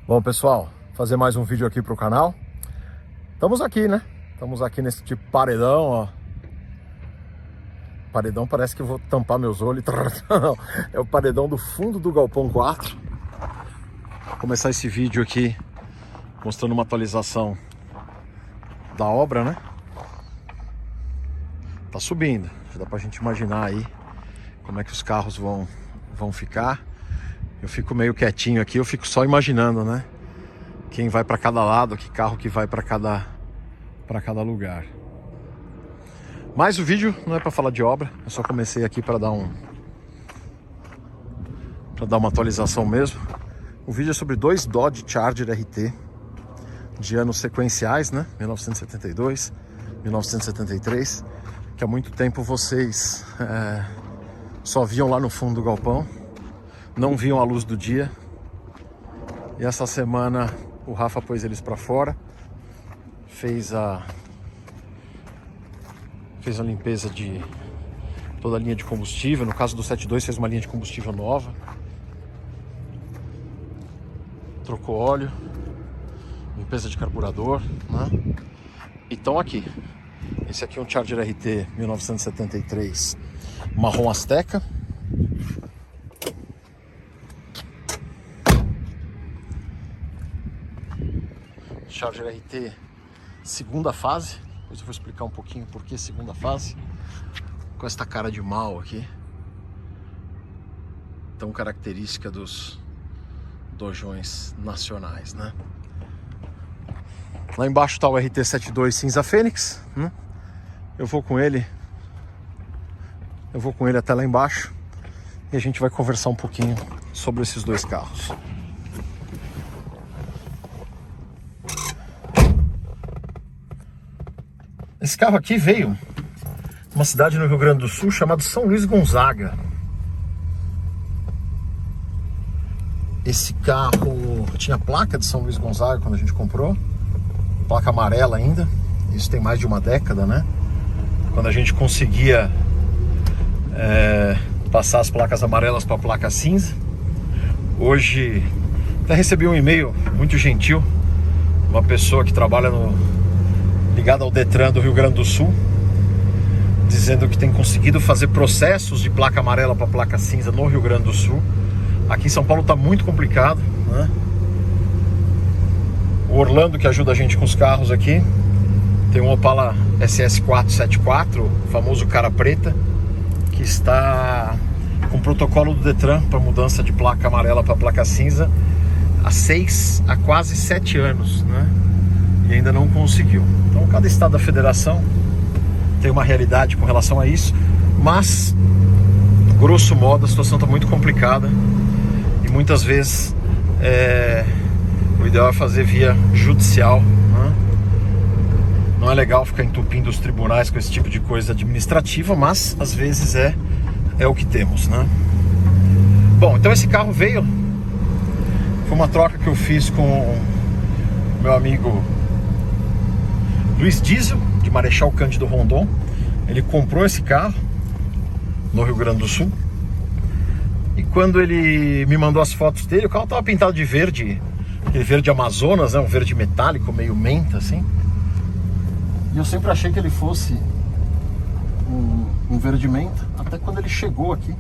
Bom, pessoal, fazer mais um vídeo aqui pro canal. Estamos aqui, né? Estamos aqui nesse tipo de paredão, ó. Paredão parece que eu vou tampar meus olhos. Não, é o paredão do fundo do Galpão 4. Vou começar esse vídeo aqui mostrando uma atualização da obra, né? Tá subindo. Já dá pra gente imaginar aí como é que os carros vão ficar. Eu fico meio quietinho aqui, eu fico só imaginando, né? Quem vai para cada lado, que carro que vai para cada lugar. Mas o vídeo não é para falar de obra, eu só comecei aqui para dar uma atualização mesmo. O vídeo é sobre dois Dodge Charger RT de anos sequenciais, né? 1972, 1973, que há muito tempo vocês só viam lá no fundo do galpão. Não viam a luz do dia. E essa semana o Rafa pôs eles para fora, fez a limpeza de toda a linha de combustível. No caso do 72 fez uma linha de combustível nova, trocou óleo, limpeza de carburador, né? Então aqui, esse aqui é um Charger RT 1973 marrom Azteca. Charger RT segunda fase. Depois eu vou explicar um pouquinho por que segunda fase. Com esta cara de mal aqui, tão característica dos dojões nacionais, né? Lá embaixo está o RT72 cinza Fênix, né? Eu vou com ele até lá embaixo e a gente vai conversar um pouquinho sobre esses dois carros. Esse carro aqui veio de uma cidade no Rio Grande do Sul chamada São Luís Gonzaga. Esse carro tinha placa de São Luís Gonzaga quando a gente comprou, placa amarela ainda. Isso tem mais de uma década, né? Quando a gente conseguia passar as placas amarelas para a placa cinza. Hoje até recebi um e-mail muito gentil, uma pessoa que trabalha ligado ao Detran do Rio Grande do Sul, dizendo que tem conseguido fazer processos de placa amarela para placa cinza no Rio Grande do Sul. Aqui em São Paulo está muito complicado, né? O Orlando, que ajuda a gente com os carros aqui, tem um Opala SS474, o famoso cara preta, que está com protocolo do Detran para mudança de placa amarela para placa cinza há quase 7 anos, né? E ainda não conseguiu. Então cada estado da federação tem uma realidade com relação a isso, mas grosso modo a situação está muito complicada e muitas vezes o ideal é fazer via judicial, né? Não é legal ficar entupindo os tribunais com esse tipo de coisa administrativa, mas às vezes é o que temos, né? Bom, então esse carro veio, foi uma troca que eu fiz com o meu amigo Luiz Diesel, de Marechal Cândido Rondon. Ele comprou esse carro no Rio Grande do Sul. E quando ele me mandou as fotos dele, o carro estava pintado de verde, aquele verde Amazonas, né? Um verde metálico, meio menta, assim. E eu sempre achei que ele fosse um verde menta, até quando ele chegou aqui.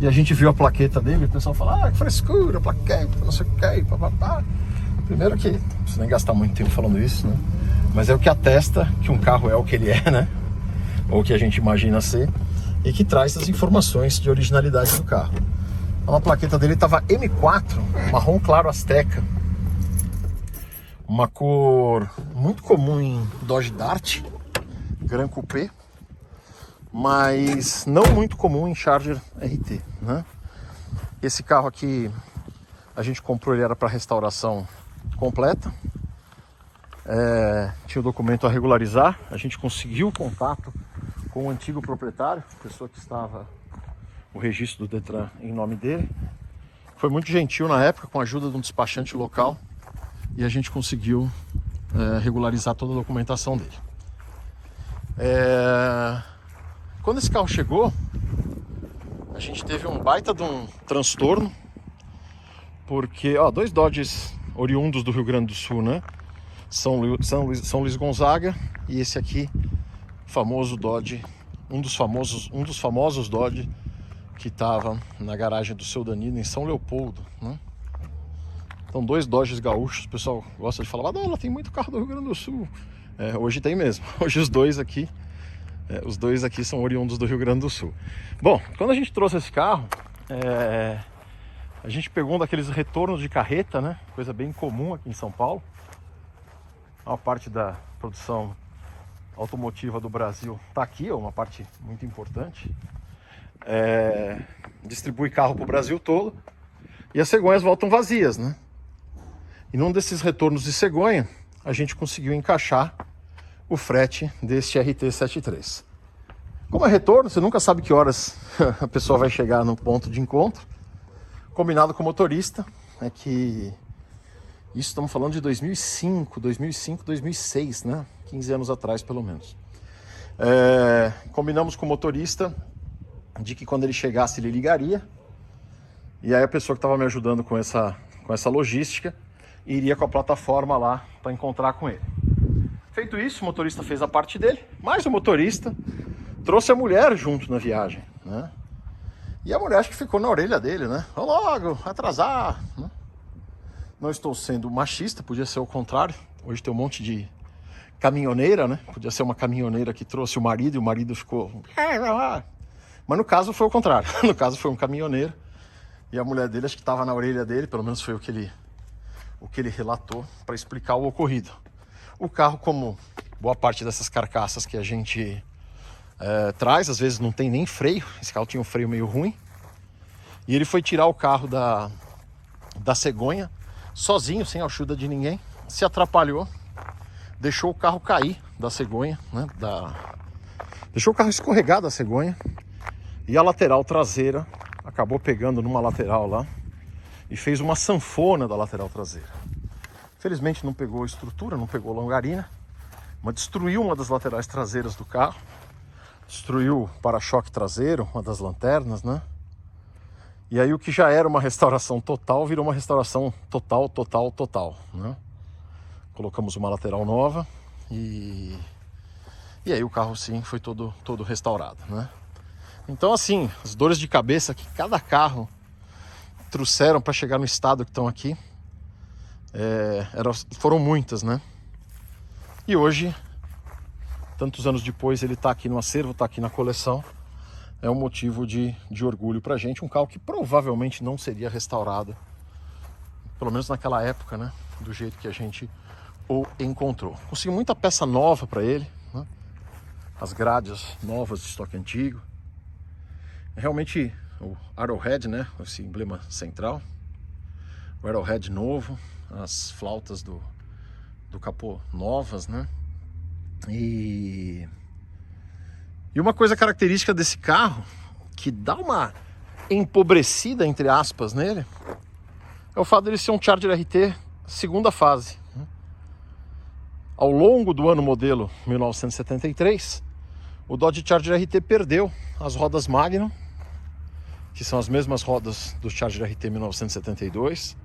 E a gente viu a plaqueta dele, o pessoal fala, que frescura, plaqueta, não sei o que, papapá. Primeiro que, não preciso nem gastar muito tempo falando isso, né? Mas é o que atesta que um carro é o que ele é, né? Ou o que a gente imagina ser, e que traz as informações de originalidade do carro. A plaqueta dele estava M4, marrom claro Azteca. Uma cor muito comum em Dodge Dart, Gran Coupé, mas não muito comum em Charger RT, né? Esse carro aqui, a gente comprou, ele era para restauração completa. Tinha o documento a regularizar. A gente conseguiu o contato com o antigo proprietário, pessoa que estava o registro do Detran em nome dele. Foi muito gentil na época, com a ajuda de um despachante local, e a gente conseguiu regularizar toda a documentação dele. Quando esse carro chegou, a gente teve um baita de um transtorno, porque, ó, dois Dodges oriundos do Rio Grande do Sul, né? São Luís Gonzaga, e esse aqui, famoso Dodge, um dos famosos Dodge que estava na garagem do seu Danilo em São Leopoldo, né? Então, 2 Dodges gaúchos. O pessoal gosta de falar, mas não, tem muito carro do Rio Grande do Sul. Hoje tem mesmo. Hoje os dois aqui são oriundos do Rio Grande do Sul. Bom, quando a gente trouxe esse carro, a gente pegou um daqueles retornos de carreta, né? Coisa bem comum aqui em São Paulo. Uma parte da produção automotiva do Brasil está aqui, uma parte muito importante. Distribui carro para o Brasil todo. E as cegonhas voltam vazias, né? E num desses retornos de cegonha, a gente conseguiu encaixar o frete deste RT73. Como é retorno, você nunca sabe que horas a pessoa vai chegar no ponto de encontro. Combinado com o motorista, que isso estamos falando de 2005, 2006, né? 15 anos atrás, pelo menos. Combinamos com o motorista de que quando ele chegasse, ele ligaria. E aí a pessoa que estava me ajudando com essa logística iria com a plataforma lá para encontrar com ele. Feito isso, o motorista fez a parte dele, mas o motorista trouxe a mulher junto na viagem, né? E a mulher acho que ficou na orelha dele, né? Vou logo, atrasar, né? Não estou sendo machista, podia ser o contrário. Hoje tem um monte de caminhoneira, né? Podia ser uma caminhoneira que trouxe o marido e o marido ficou... Mas no caso foi o contrário. No caso foi um caminhoneiro. E a mulher dele acho que estava na orelha dele, pelo menos foi o que ele relatou para explicar o ocorrido. O carro, como boa parte dessas carcaças que a gente traz, às vezes não tem nem freio. Esse carro tinha um freio meio ruim. E ele foi tirar o carro da cegonha, sozinho, sem ajuda de ninguém. Se atrapalhou, deixou o carro cair da cegonha, né? Deixou o carro escorregar da cegonha. E a lateral traseira acabou pegando numa lateral lá e fez uma sanfona da lateral traseira. Felizmente não pegou estrutura, não pegou longarina, mas destruiu uma das laterais traseiras do carro, destruiu o para-choque traseiro, uma das lanternas, né? E aí o que já era uma restauração total virou uma restauração total, né? Colocamos uma lateral nova e aí o carro sim foi todo restaurado, né? Então assim, as dores de cabeça que cada carro trouxeram para chegar no estado que estão aqui foram muitas, né? E hoje, tantos anos depois, ele está aqui no acervo, está aqui na coleção. É um motivo de orgulho pra gente. Um carro que provavelmente não seria restaurado, pelo menos naquela época, né? Do jeito que a gente o encontrou. Consegui muita peça nova para ele, né? As grades novas de estoque antigo. Realmente o Arrowhead, né? Esse emblema central. O Arrowhead novo. As flautas do capô novas, né? E uma coisa característica desse carro, que dá uma empobrecida, entre aspas, nele, é o fato dele ser um Charger RT segunda fase. Ao longo do ano modelo 1973, o Dodge Charger RT perdeu as rodas Magnum, que são as mesmas rodas do Charger RT 1972,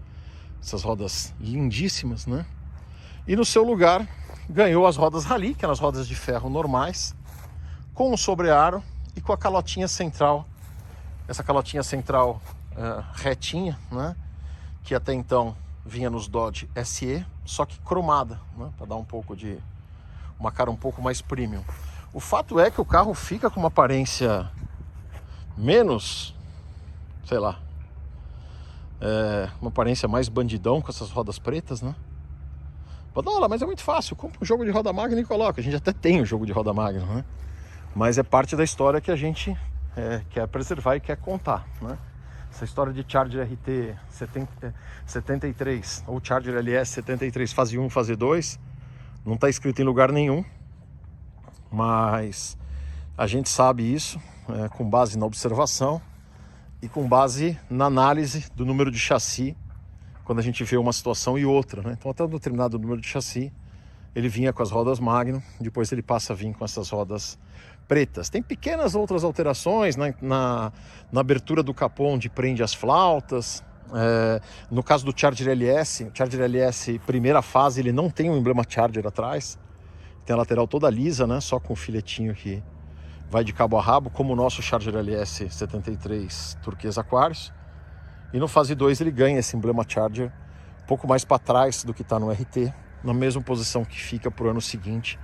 essas rodas lindíssimas, né? E no seu lugar ganhou as rodas Rally, que eram as rodas de ferro normais, com o sobrearo e com a calotinha central, essa calotinha central retinha, né? Que até então vinha nos Dodge SE, só que cromada, né? Para dar uma cara um pouco mais premium. O fato é que o carro fica com uma aparência menos, sei lá, uma aparência mais bandidão com essas rodas pretas, né? Mas é muito fácil, compra um jogo de roda magna e coloca. A gente até tem um jogo de roda magna, né? Mas é parte da história que a gente quer preservar e quer contar, né? Essa história de Charger RT 73 ou Charger LS 73 fase 1, fase 2 não está escrito em lugar nenhum, mas a gente sabe isso com base na observação e com base na análise do número de chassi quando a gente vê uma situação e outra, né? Então até um determinado número de chassi ele vinha com as rodas Magnum, depois ele passa a vir com essas rodas pretas. Tem pequenas outras alterações na abertura do capô onde prende as flautas, No caso do Charger LS, o Charger LS primeira fase, ele não tem um emblema Charger atrás. Tem a lateral toda lisa, né? Só com o filetinho que vai de cabo a rabo, como o nosso Charger LS 73 turquesa Aquarius. E no fase 2 ele ganha esse emblema Charger um pouco mais para trás do que está no RT, na mesma posição que fica para o ano seguinte,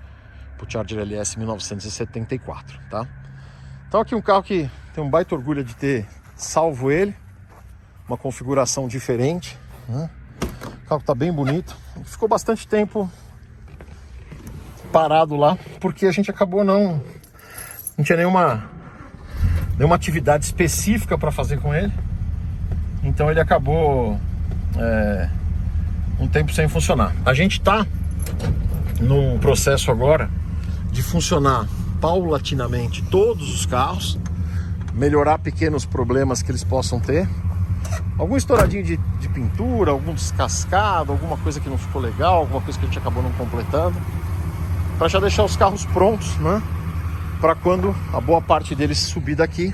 para o Charger LS 1974, tá? Então aqui um carro que tem um baita orgulho de ter salvo ele, uma configuração diferente, né? O carro está bem bonito, ficou bastante tempo parado lá, porque a gente acabou não tinha nenhuma atividade específica para fazer com ele, então ele acabou um tempo sem funcionar. A gente está num processo agora de funcionar paulatinamente todos os carros, melhorar pequenos problemas que eles possam ter, algum estouradinho de pintura, algum descascado, alguma coisa que não ficou legal, alguma coisa que a gente acabou não completando, para já deixar os carros prontos, né? Para quando a boa parte deles subir daqui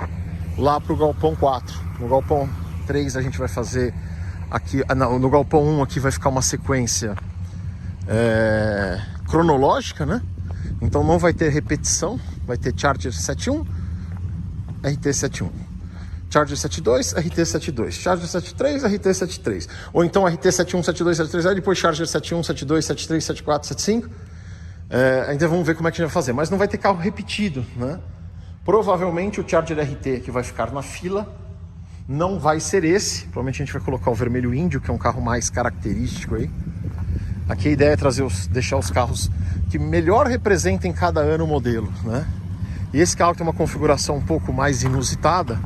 lá para o Galpão 4. No Galpão 3 a gente vai fazer aqui, no Galpão 1 aqui vai ficar uma sequência cronológica, né? Então não vai ter repetição, vai ter Charger 71, RT 71, Charger 72, RT 72, Charger 73, RT 73, ou então RT 71, 72, 73, aí depois Charger 71, 72, 73, 74, 75. Ainda vamos ver como é que a gente vai fazer, mas não vai ter carro repetido, né? Provavelmente o Charger RT que vai ficar na fila não vai ser esse, provavelmente a gente vai colocar o vermelho índio, que é um carro mais característico aí. Aqui a ideia é deixar os carros que melhor representem cada ano o modelo, né? E esse carro tem uma configuração um pouco mais inusitada,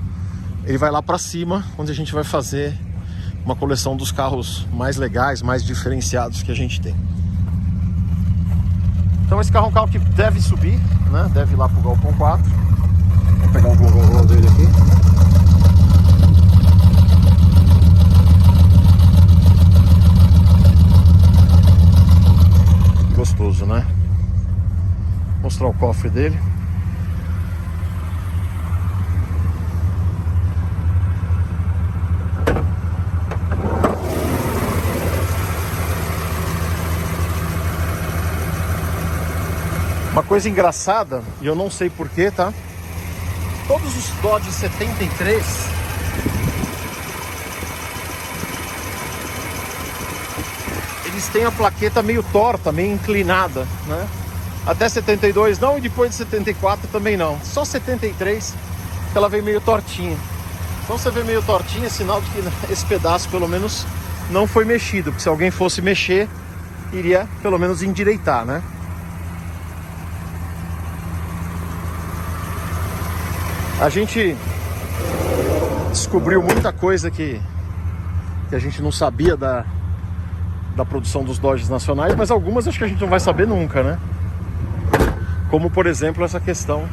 ele vai lá para cima, onde a gente vai fazer uma coleção dos carros mais legais, mais diferenciados que a gente tem. Então esse carro é um carro que deve subir, né? Deve ir lá pro Galpão 4. Vou pegar o Google dele aqui. Gostoso, né? Vou mostrar o cofre dele. Uma coisa engraçada, e eu não sei porquê, tá? Todos os Dodge 73 eles têm a plaqueta meio torta, meio inclinada, né? Até 72 não, e depois de 74 também não. Só 73 que ela veio meio tortinha. Então você vê meio tortinha, sinal de que esse pedaço pelo menos não foi mexido, porque se alguém fosse mexer, iria pelo menos endireitar, né? A gente descobriu muita coisa que a gente não sabia da produção dos Dodges nacionais, mas algumas acho que a gente não vai saber nunca, né? Como, por exemplo, essa questão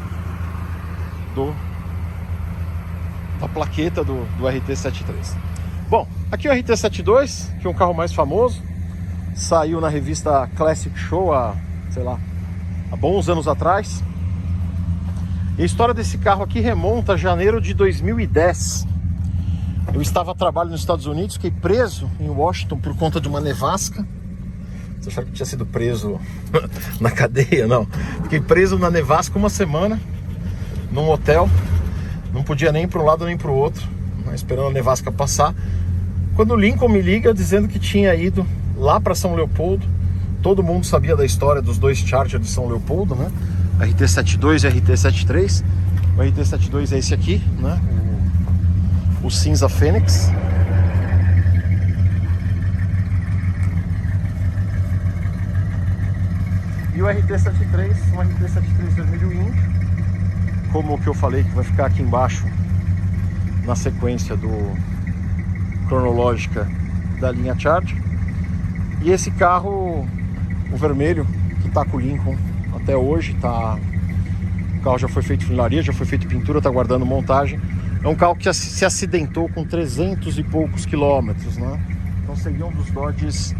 da plaqueta do RT73. Bom, aqui o RT72, que é um carro mais famoso, saiu na revista Classic Show há bons anos atrás. E a história desse carro aqui remonta a janeiro de 2010. Eu estava a trabalho nos Estados Unidos, fiquei preso em Washington por conta de uma nevasca. Você achava que tinha sido preso na cadeia? Não. Fiquei preso na nevasca uma semana, num hotel. Não podia nem ir para um lado nem para o outro, esperando a nevasca passar. Quando o Lincoln me liga dizendo que tinha ido lá para São Leopoldo. Todo mundo sabia da história dos dois Charger de São Leopoldo, né? RT72 e RT73. O RT72 é esse aqui, né? O cinza Fênix. E o RT73, um RT73 vermelho índio, como o que eu falei, que vai ficar aqui embaixo na sequência cronológica da linha Charger. E esse carro, o vermelho, que está com o Lincoln até hoje, o carro já foi feito funilaria, já foi feito pintura, está guardando montagem. É um carro que se acidentou com 300 e poucos quilômetros, né? Então seria um dos Dodges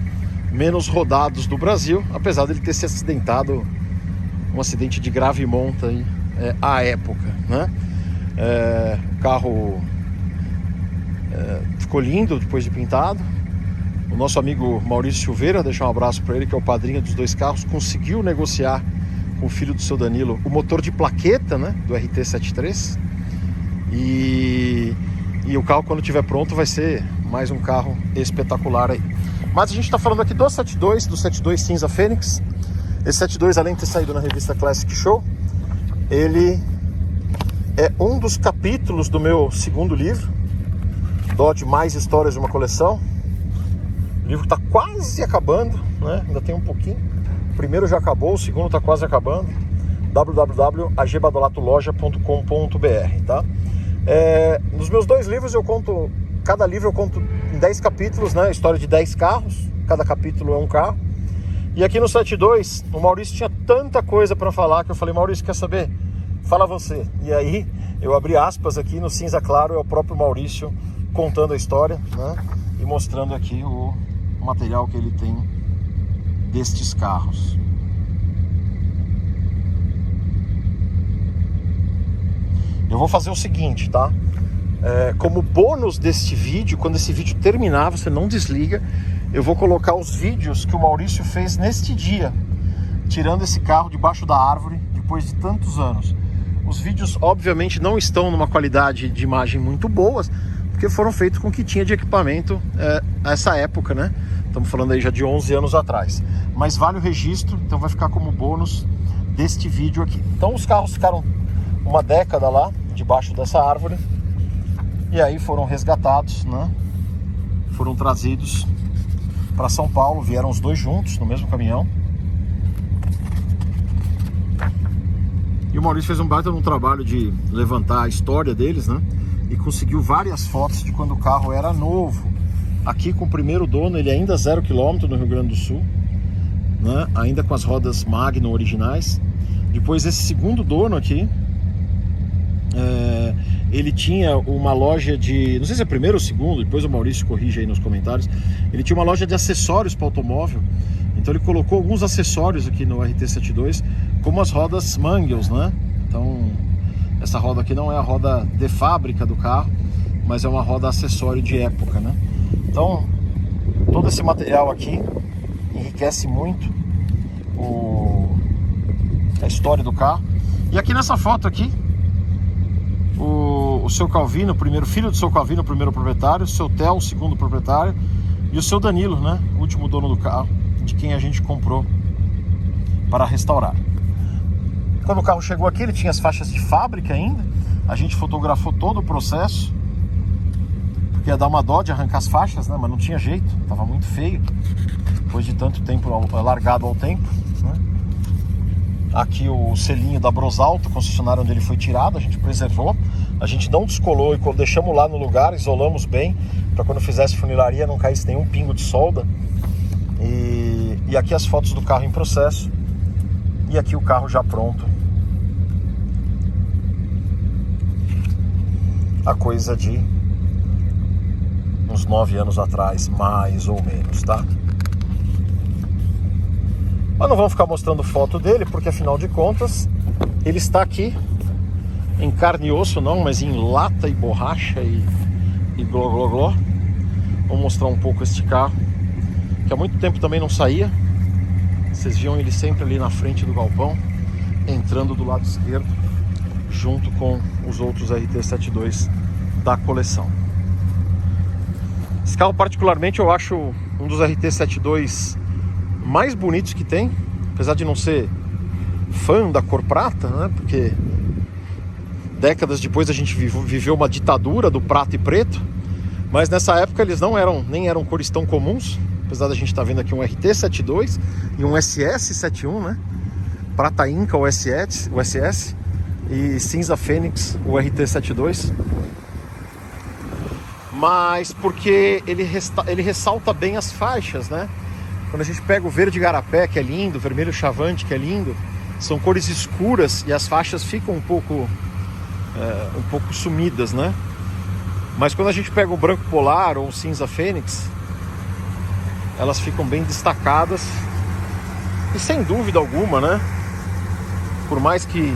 menos rodados do Brasil, apesar dele ter se acidentado, um acidente de grave monta aí, à época, né? O carro Ficou lindo depois de pintado. O nosso amigo Maurício Silveira, deixar um abraço para ele, que é o padrinho dos dois carros, conseguiu negociar com o filho do seu Danilo o motor de plaqueta, né, do RT73. E o carro, quando estiver pronto, vai ser mais um carro espetacular aí. Mas a gente está falando aqui do 72 cinza Fênix. Esse 72, além de ter saído na revista Classic Show, ele é um dos capítulos do meu segundo livro, Dodge Mais Histórias de uma Coleção. O livro está quase acabando, né? Ainda tem um pouquinho. O primeiro já acabou, o segundo está quase acabando. www.agbadolatoloja.com.br, tá? Nos meus dois livros eu conto, cada livro eu conto em 10 capítulos, né? História de 10 carros, cada capítulo é um carro. E aqui no 72, o Maurício tinha tanta coisa para falar que eu falei: Maurício, quer saber? Fala você. E aí eu abri aspas aqui no cinza claro, é o próprio Maurício contando a história, né? E mostrando aqui o material que ele tem destes carros. Eu vou fazer o seguinte, tá? Como bônus deste vídeo, quando esse vídeo terminar, você não desliga, eu vou colocar os vídeos que o Maurício fez neste dia, tirando esse carro debaixo da árvore, depois de tantos anos. Os vídeos, obviamente, não estão numa qualidade de imagem muito boas, porque foram feitos com o que tinha de equipamento essa época, né? Estamos falando aí já de 11 anos atrás. Mas vale o registro, então vai ficar como bônus deste vídeo aqui. Então os carros ficaram uma década lá, debaixo dessa árvore, e aí foram resgatados, né? Foram trazidos para São Paulo, vieram os dois juntos no mesmo caminhão. E o Maurício fez um baita num trabalho de levantar a história deles, né? E conseguiu várias fotos de quando o carro era novo. Aqui com o primeiro dono, ele ainda 0 km no Rio Grande do Sul, né? Ainda com as rodas Magnum originais. Depois esse segundo dono aqui, ele tinha uma loja de, não sei se é primeiro ou segundo, depois o Maurício corrige aí nos comentários. Ele tinha uma loja de acessórios para automóvel, então ele colocou alguns acessórios aqui no RT72, como as rodas Mangels, né? Então essa roda aqui não é a roda de fábrica do carro, mas é uma roda acessório de época, né? Então todo esse material aqui enriquece muito a história do carro. E aqui nessa foto aqui, o seu Calvino, o primeiro filho do seu Calvino, o primeiro proprietário, o seu Theo, o segundo proprietário, e o seu Danilo, né, o último dono do carro, de quem a gente comprou para restaurar. Quando o carro chegou aqui, ele tinha as faixas de fábrica ainda. A gente fotografou todo o processo, porque ia dar uma dó de arrancar as faixas, né, mas não tinha jeito, estava muito feio, depois de tanto tempo largado ao tempo, né? Aqui o selinho da Brosalto, concessionário onde ele foi tirado, a gente preservou. A gente não descolou e deixamos lá no lugar, isolamos bem, para quando fizesse funilaria não caísse nenhum pingo de solda. E aqui as fotos do carro em processo. E aqui o carro já pronto. A coisa de uns 9 anos atrás, mais ou menos, tá? Mas não vamos ficar mostrando foto dele, porque afinal de contas ele está aqui em carne e osso, não, mas em lata e borracha e gló. Vou mostrar um pouco este carro, que há muito tempo também não saía. Vocês viam ele sempre ali na frente do galpão, entrando do lado esquerdo, junto com os outros RT72 da coleção. Esse carro particularmente eu acho um dos RT72 mais bonitos que tem, apesar de não ser fã da cor prata, né? Porque décadas depois a gente viveu uma ditadura do prata e preto, mas nessa época eles nem eram cores tão comuns, apesar da gente estar vendo aqui um RT72 e um SS71, né? Prata Inca, o SS, e cinza Fênix, o RT72. Mas porque ele ressalta bem as faixas, né? Quando a gente pega o verde garapé, que é lindo, o vermelho chavante, que é lindo, são cores escuras e as faixas ficam um pouco sumidas, né? Mas quando a gente pega o branco polar ou o cinza Fênix, elas ficam bem destacadas. E sem dúvida alguma, né? Por mais que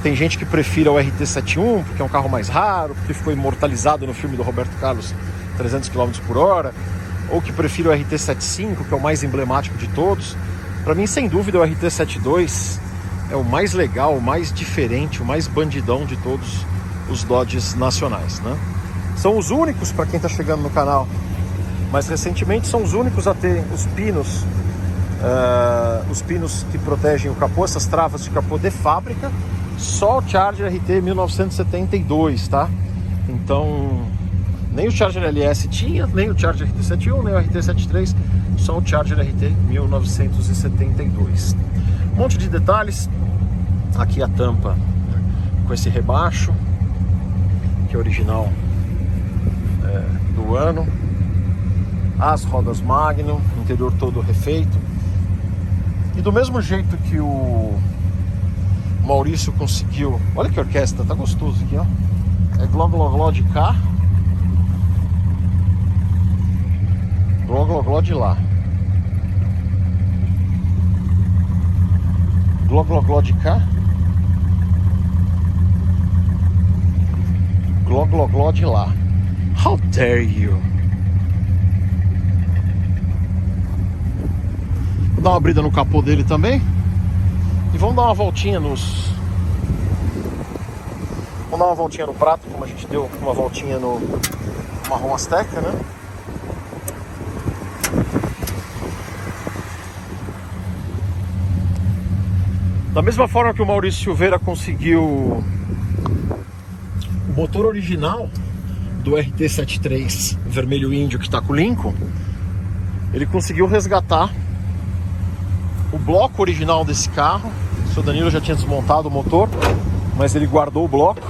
Tem gente que prefira o RT71 porque é um carro mais raro, porque ficou imortalizado no filme do Roberto Carlos, 300 km por hora, ou que prefira o RT75, que é o mais emblemático de todos. Para mim, sem dúvida, o RT72 é o mais legal, o mais diferente, o mais bandidão de todos os Dodges nacionais, né? São os únicos, para quem está chegando no canal, mas recentemente são os únicos a ter os pinos que protegem o capô, essas travas de capô de fábrica. Só o Charger RT 1972, tá? Então, nem o Charger LS tinha, nem o Charger RT71, nem o RT73, só o Charger RT 1972. Um monte de detalhes. Aqui a tampa com esse rebaixo, que é original do ano. As rodas Magnum, interior todo refeito. E do mesmo jeito que o Maurício conseguiu... Olha que orquestra, tá gostoso aqui, ó. É Gló Gló Gló de cá, Gló Gló Gló de lá. Gló Gló Gló de cá, Gló Gló Gló de lá. How dare you? Vou dar uma abrida no capô dele também. E vamos dar uma voltinha nos... Vamos dar uma voltinha no prato, como a gente deu uma voltinha no Marrom Azteca, né? Da mesma forma que o Maurício Silveira conseguiu o motor original do RT73 vermelho índio que está com o Lincoln, ele conseguiu resgatar o bloco original desse carro. O seu Danilo já tinha desmontado o motor, mas ele guardou o bloco.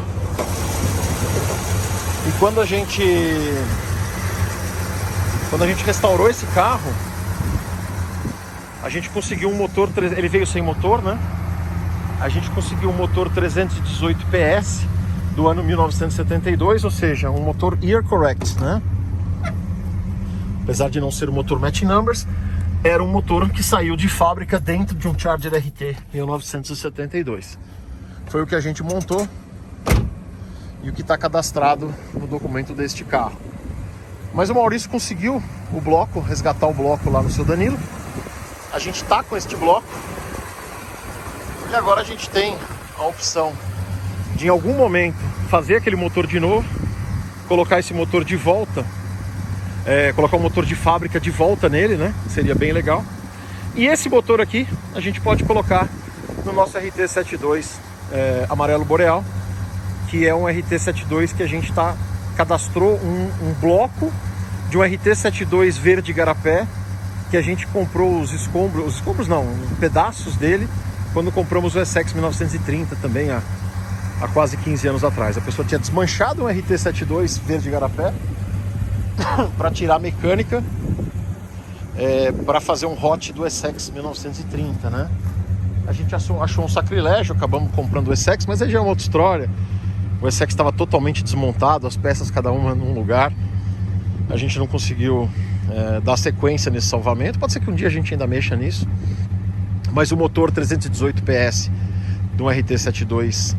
E quando a gente restaurou esse carro, a gente conseguiu um motor, ele veio sem motor, né? A gente conseguiu um motor 318 PS do ano 1972, ou seja, um motor Year Correct, né? Apesar de não ser um motor Match Numbers, era um motor que saiu de fábrica dentro de um Charger RT 1972. Foi o que a gente montou e o que está cadastrado no documento deste carro. Mas o Maurício conseguiu o bloco, resgatar o bloco lá no seu Danilo. A gente está com este bloco e agora a gente tem a opção de, em algum momento, fazer aquele motor de novo, colocar esse motor de volta, colocar o motor de fábrica de volta nele, né? Seria bem legal. E esse motor aqui a gente pode colocar no nosso RT72 amarelo boreal, que é um RT72 que a gente cadastrou um bloco de um RT72 verde garapé, que a gente comprou os escombros não, pedaços dele, quando compramos o SX 1930 também, há quase 15 anos atrás. A pessoa tinha desmanchado um RT72 verde garapé para tirar a mecânica, para fazer um hot do SX 1930, né? A gente achou um sacrilégio, acabamos comprando o SX, mas aí já é uma outra história. O SX estava totalmente desmontado, as peças cada uma num lugar. A gente não conseguiu dar sequência nesse salvamento. Pode ser que um dia a gente ainda mexa nisso. Mas o motor 318 PS de um RT72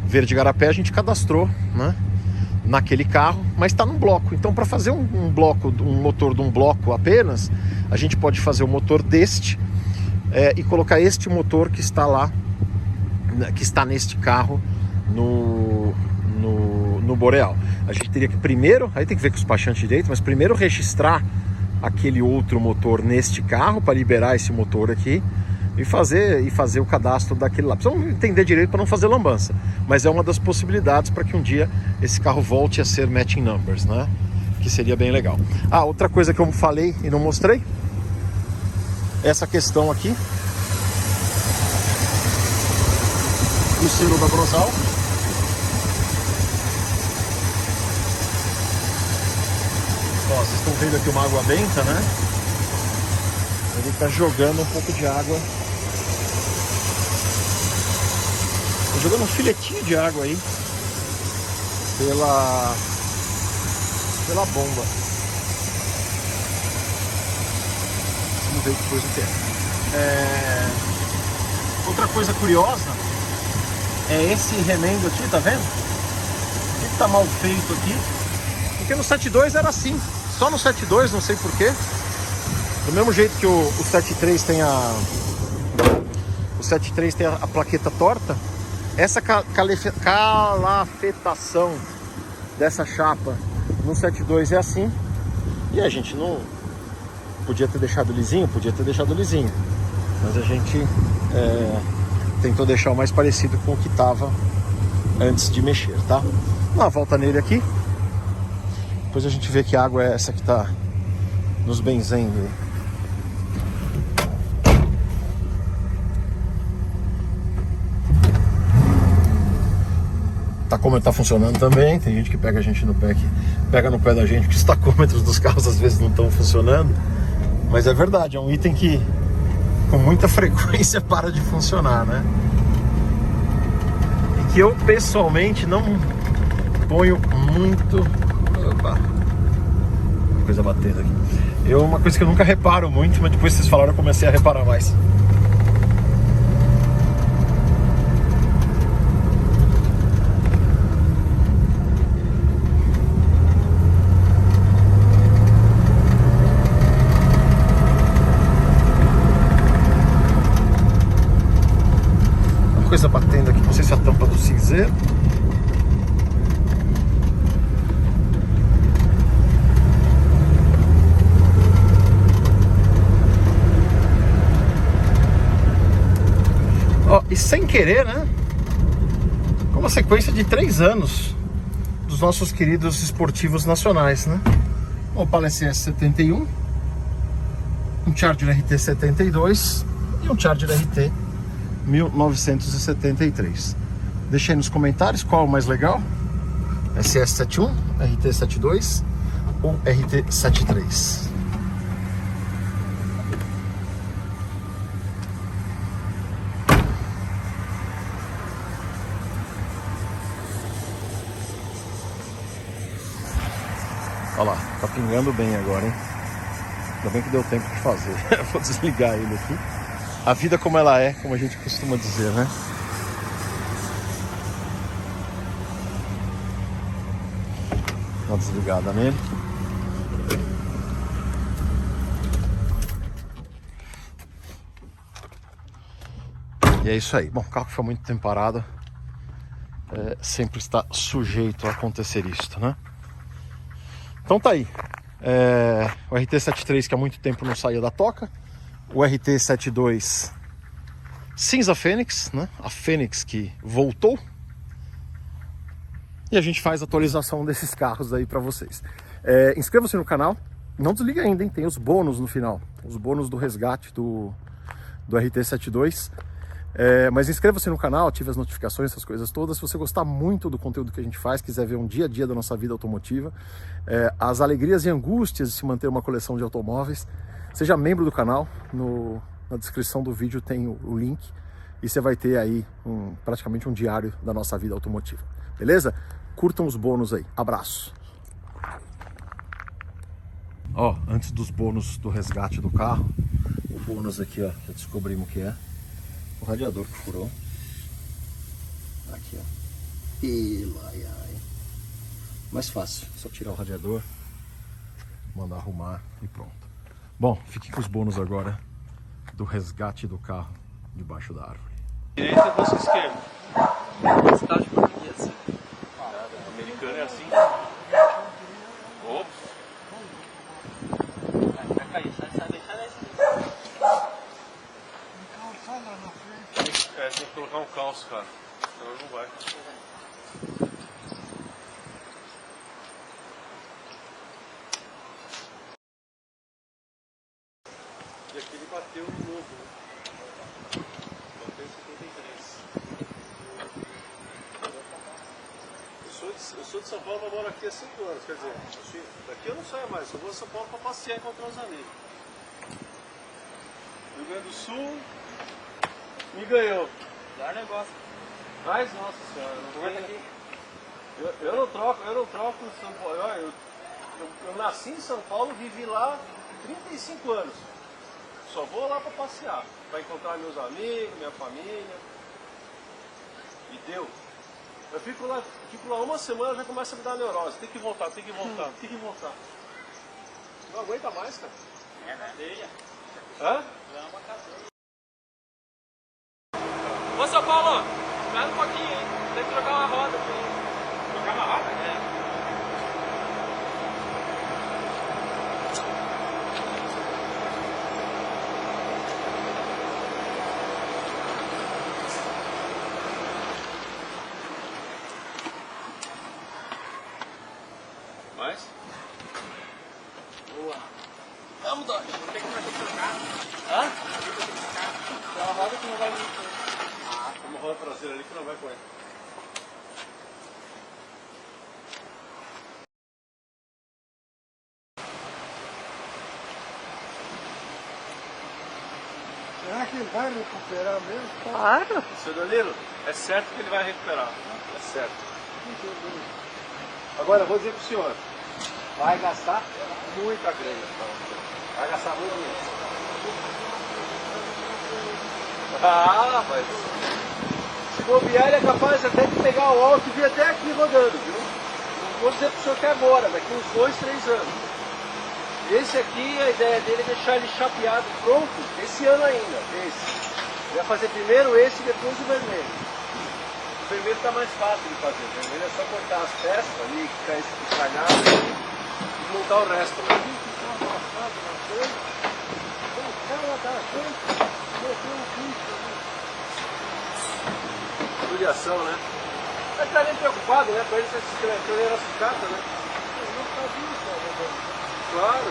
verde garapé a gente cadastrou, né, naquele carro, mas está num bloco. Então, para fazer um motor de um bloco apenas, a gente pode fazer o motor deste e colocar este motor que está lá, que está neste carro no Boreal. A gente teria que primeiro, aí tem que ver com os despachante direito, mas primeiro registrar aquele outro motor neste carro para liberar esse motor aqui e fazer o cadastro daquele lá. Precisamos entender direito para não fazer lambança, mas é uma das possibilidades para que um dia esse carro volte a ser matching numbers, né? Que seria bem legal. Outra coisa que eu falei e não mostrei, essa questão aqui do selo da Brosal. Vocês estão vendo aqui uma água benta, né? Ele está jogando um pouco de água. Está jogando um filetinho de água aí pela bomba. Vamos ver depois o que é. Outra coisa curiosa é esse remendo aqui, tá vendo? O que tá mal feito aqui? Porque no 7.2 era assim, só no 7.2, não sei porquê. Do mesmo jeito que o 7.3 tem a plaqueta torta, essa calafetação dessa chapa no 7.2 é assim. E a gente não podia ter deixado lisinho, mas a gente tentou deixar o mais parecido com o que estava antes de mexer, tá? Dá uma volta nele aqui, depois a gente vê que a água é essa que está nos benzendo. Tacômetro tá funcionando também. Tem gente que pega a gente no pé, pega no pé da gente, que os tacômetros dos carros às vezes não estão funcionando. Mas é verdade, é um item que com muita frequência para de funcionar, né? E que eu pessoalmente não ponho muito... Opa, coisa batendo aqui. Uma coisa que eu nunca reparo muito, mas depois que vocês falaram eu comecei a reparar mais. Coisa batendo aqui, não sei se é a tampa do cinzeiro. Ó, e sem querer, né? Com uma sequência de 3 anos dos nossos queridos esportivos nacionais, né? Um Opala SS71, um Charger RT 72 e um Charger RT 1973. Deixa aí nos comentários qual é o mais legal: SS71, RT72 ou RT73. Olha lá, tá pingando bem agora, hein? Ainda bem que deu tempo de fazer. Vou desligar ele aqui. A vida como ela é, como a gente costuma dizer, né? Dá uma desligada nele. E é isso aí. Bom, o carro que foi muito tempo parado sempre está sujeito a acontecer isso, né? Então tá aí. O RT73 que há muito tempo não saía da toca. O RT72 cinza Fênix, né? A Fênix que voltou. E a gente faz a atualização desses carros aí pra vocês. Inscreva-se no canal. Não desliga ainda, hein? Tem os bônus no final. Os bônus do resgate do RT72. Mas inscreva-se no canal, ative as notificações, essas coisas todas. Se você gostar muito do conteúdo que a gente faz, quiser ver um dia a dia da nossa vida automotiva, as alegrias e angústias de se manter uma coleção de automóveis, seja membro do canal. Na descrição do vídeo tem o link e você vai ter aí praticamente um diário da nossa vida automotiva. Beleza? Curtam os bônus aí. Abraço! Ó, antes dos bônus do resgate do carro, o bônus aqui, ó, já descobrimos o que é. O radiador que furou. Aqui, ó. Mais fácil, só tirar o radiador, mandar arrumar e pronto. Bom, fique com os bônus agora do resgate do carro debaixo da árvore. Direita ou esquerda? Cidade portuguesa. Americano é assim. Ops. Vai cair, sai deixar nesse. Tem que colocar um calço, cara. Senão não vai. E aqui ele bateu de novo, né? Bateu em 73. Eu sou de São Paulo, mas moro aqui há 5 anos. Quer dizer, daqui eu não saio mais. Eu vou a São Paulo para passear e encontrar os amigos. Rio Grande do Sul me ganhou. Dá negócio. Mas, nossa senhora, não Como é que tem... aqui? Eu não troco São Paulo. Eu nasci em São Paulo, vivi lá 35 anos. Só vou lá pra passear, pra encontrar meus amigos, minha família. E deu. Eu fico lá uma semana, já começa a me dar neurose. Tem que voltar, tem que voltar, tem que voltar. Não aguenta mais, cara. É, cadeia. Hã? Lama, cadeia. Ô, São Paulo, espera um pouquinho, hein? Tem que trocar uma roda pra ele. Trocar uma roda? É. Mais? Boa. Vamos, Dó. Tem que trocar. Hã? Tem que trocar. Tem uma roda que não vai vir. Ah, tem uma roda traseira ali que não vai correr. Será que ele vai recuperar mesmo? Claro. Seu Danilo, é certo que ele vai recuperar. É certo. Agora, eu vou dizer pro senhor, vai gastar muita grana. Vai gastar muito dinheiro. Ah, rapaz. Se bobear, ele é capaz até de pegar o alto e vir até aqui rodando, viu? Não vou dizer pro senhor que é agora, daqui uns 2, 3 anos. Esse aqui, a ideia dele é deixar ele chapeado pronto esse ano ainda. Esse. Ele vai fazer primeiro esse e depois o vermelho. O vermelho está mais fácil de fazer. O vermelho é só cortar as peças ali, ficar escalhado e montar o resto. Judiação, né? Ele está nem preocupado, né? Para ele ele era sucata, né? Claro.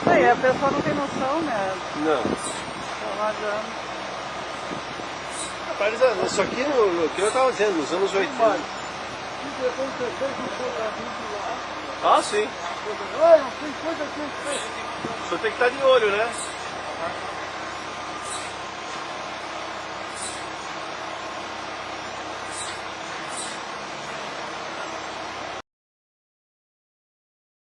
Aí a pessoa não tem noção, né? Não. Tá vazando. Rapaz, isso aqui, no que eu estava dizendo, nos anos 80. Ah, sim. O senhor tem que estar de olho, né?